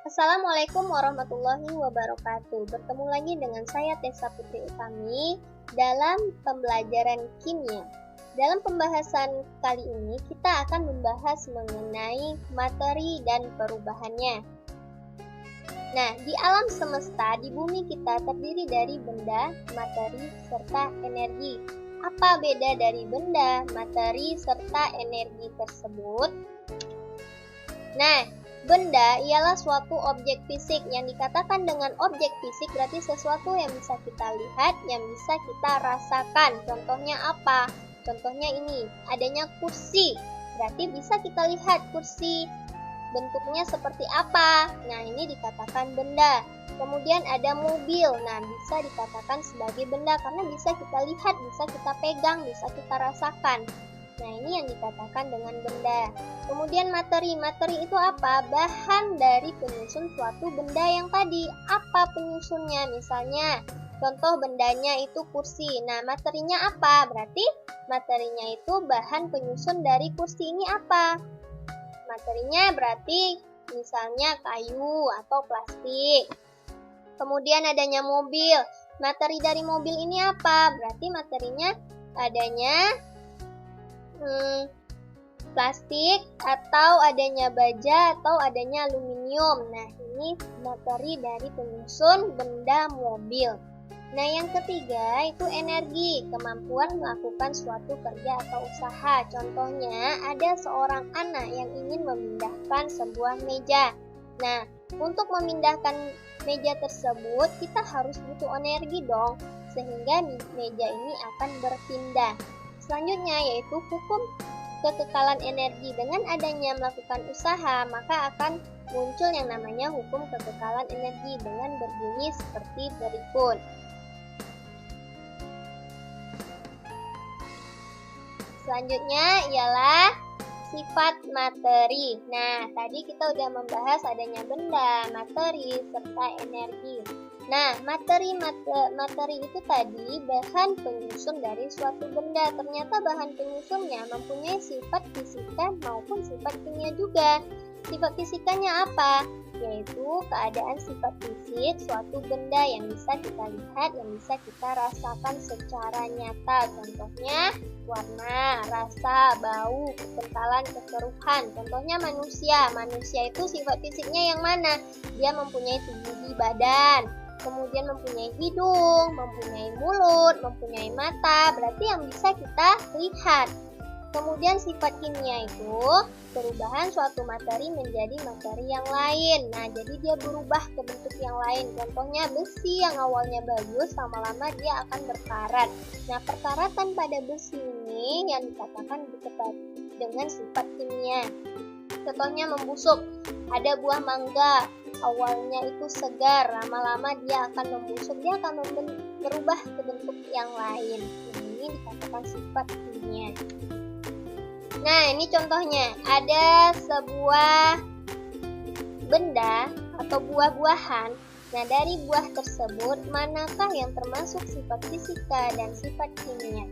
Assalamualaikum warahmatullahi wabarakatuh. Bertemu lagi dengan saya Tessa Putri Utami dalam pembelajaran kimia. Dalam pembahasan kali ini kita akan membahas mengenai materi dan perubahannya. Nah, di alam semesta, di bumi kita terdiri dari benda, materi, serta energi. Apa beda dari benda, materi, serta energi tersebut? Nah, benda ialah suatu objek fisik. Yang dikatakan dengan objek fisik berarti sesuatu yang bisa kita lihat, yang bisa kita rasakan. Contohnya apa? Contohnya ini, adanya kursi. Berarti bisa kita lihat kursi bentuknya seperti apa. Nah, ini dikatakan benda. Kemudian ada mobil. Nah, bisa dikatakan sebagai benda karena bisa kita lihat, bisa kita pegang, bisa kita rasakan. Nah, ini yang dikatakan dengan benda. Kemudian materi. Materi itu apa? Bahan dari penyusun suatu benda yang tadi. Apa penyusunnya? Misalnya, contoh bendanya itu kursi. Nah, materinya apa? Berarti materinya itu bahan penyusun dari kursi ini apa? Materinya berarti misalnya kayu atau plastik. Kemudian adanya mobil. Materi dari mobil ini apa? Berarti materinya adanya plastik atau adanya baja atau adanya aluminium. Nah, ini materi dari penyusun benda mobil. Nah, yang ketiga itu energi, kemampuan melakukan suatu kerja atau usaha. Contohnya, ada seorang anak yang ingin memindahkan sebuah meja. Nah, untuk memindahkan meja tersebut, kita harus butuh energi dong, sehingga meja ini akan berpindah. Selanjutnya yaitu hukum kekekalan energi. Dengan adanya melakukan usaha, maka akan muncul yang namanya hukum kekekalan energi dengan berbunyi seperti berikut. Selanjutnya ialah sifat materi. Nah, tadi kita udah membahas adanya benda, materi, serta energi. Nah, materi itu tadi bahan penyusun dari suatu benda. Ternyata bahan penyusunnya mempunyai sifat fisika maupun sifat kimia juga. Sifat fisikanya apa? Yaitu keadaan sifat fisik suatu benda yang bisa kita lihat, yang bisa kita rasakan secara nyata. Contohnya warna, rasa, bau, kekentalan, kekeruhan. Contohnya manusia. Manusia itu sifat fisiknya yang mana? Dia mempunyai tubuh di badan, kemudian mempunyai hidung, mempunyai mulut, mempunyai mata. Berarti yang bisa kita lihat. Kemudian sifat kimia itu perubahan suatu materi menjadi materi yang lain. Nah, jadi dia berubah ke bentuk yang lain. Contohnya besi yang awalnya bagus, lama-lama dia akan berkarat. Nah, perkaratan pada besi ini yang dikatakan dengan sifat kimia. Contohnya membusuk. Ada buah mangga, awalnya itu segar, lama-lama dia akan membusuk, dia akan berubah ke bentuk yang lain. Ini dikatakan sifat kimia. Nah, ini contohnya, ada sebuah benda atau buah-buahan. Nah, dari buah tersebut, manakah yang termasuk sifat fisika dan sifat kimia?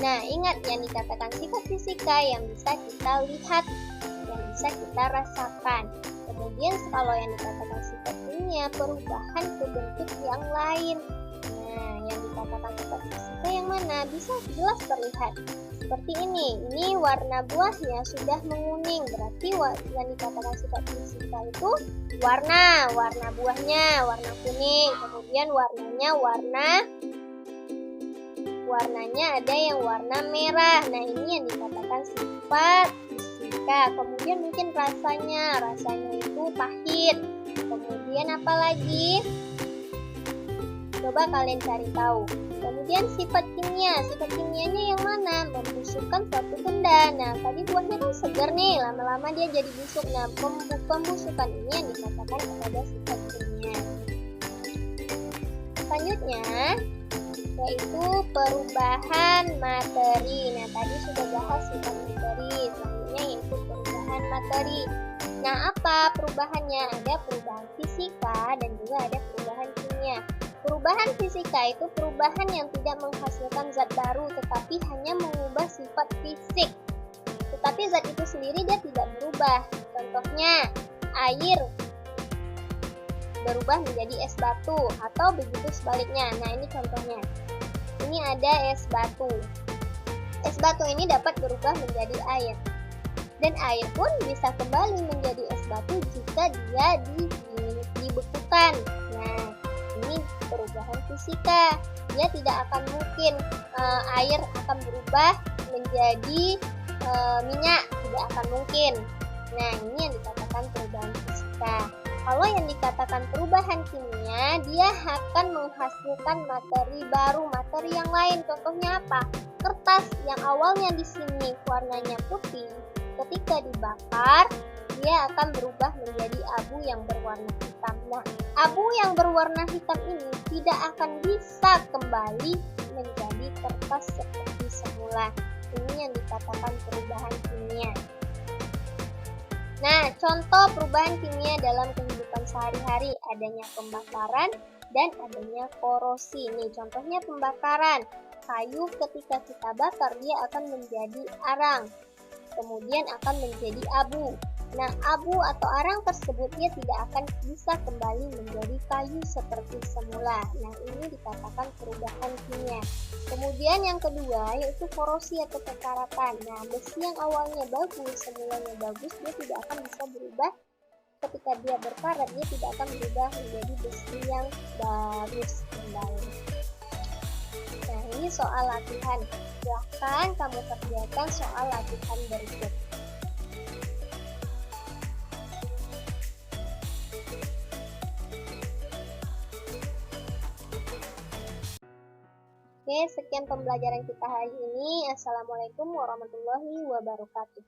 Nah, ingat yang dikatakan sifat fisika yang bisa kita lihat, yang bisa kita rasakan. Kemudian kalau yang dikatakan sifat kimia, perubahan ke bentuk yang lain. Nah, yang dikatakan sifat fisika yang mana? Bisa jelas terlihat. Seperti ini warna buahnya sudah menguning, berarti yang dikatakan sifat fisika itu warna buahnya warna kuning, kemudian warnanya ada yang warna merah. Nah, ini yang dikatakan sifat fisika. Kemudian mungkin rasanya itu pahit. Kemudian apa lagi? Coba kalian cari tahu. Kemudian sifat kimianya yang mana? Membusukkan suatu benda. Nah, tadi buahnya kan segar nih, lama-lama dia jadi busuk. Nah, pembusukan ini yang dikatakan kepada sifat kimia. Selanjutnya yaitu perubahan materi. Nah, tadi sudah bahas sifat materi. Selanjutnya yaitu perubahan materi. Nah, apa perubahannya? Ada perubahan fisika dan juga ada perubahan kimia. Perubahan fisika itu perubahan yang tidak menghasilkan zat baru, tetapi hanya mengubah sifat fisik. Tetapi zat itu sendiri dia tidak berubah. Contohnya, air berubah menjadi es batu, atau begitu sebaliknya. Nah, ini contohnya. Ini ada es batu. Es batu ini dapat berubah menjadi air. Dan air pun bisa kembali menjadi es batu jika dia dibekukan. Nah, ini perubahan fisika. Dia tidak akan mungkin air akan berubah menjadi minyak, tidak akan mungkin. Nah, ini yang dikatakan perubahan fisika. Kalau yang dikatakan perubahan kimia, dia akan menghasilkan materi baru, materi yang lain. Contohnya apa? Kertas yang awalnya di sini warnanya putih, ketika dibakar, dia akan berubah menjadi abu yang berwarna hitam. Nah, abu yang berwarna hitam ini tidak akan bisa kembali menjadi kertas seperti semula. Ini yang dikatakan perubahan kimia. Nah, contoh perubahan kimia dalam kehidupan sehari-hari, adanya pembakaran dan adanya korosi. Nih, contohnya pembakaran. Kayu ketika kita bakar, dia akan menjadi arang, kemudian akan menjadi abu. Nah, abu atau arang tersebut dia tidak akan bisa kembali menjadi kayu seperti semula. Nah, ini dikatakan perubahan kimia. Kemudian yang kedua yaitu korosi atau kekaratan. Nah, besi yang awalnya bagus, semulanya bagus, dia tidak akan bisa berubah ketika dia berkarat, dia tidak akan berubah menjadi besi yang bagus kembali. Nah, ini soal latihan. Silahkan kamu kerjakan soal latihan berikut. Oke, sekian pembelajaran kita hari ini. Assalamualaikum warahmatullahi wabarakatuh.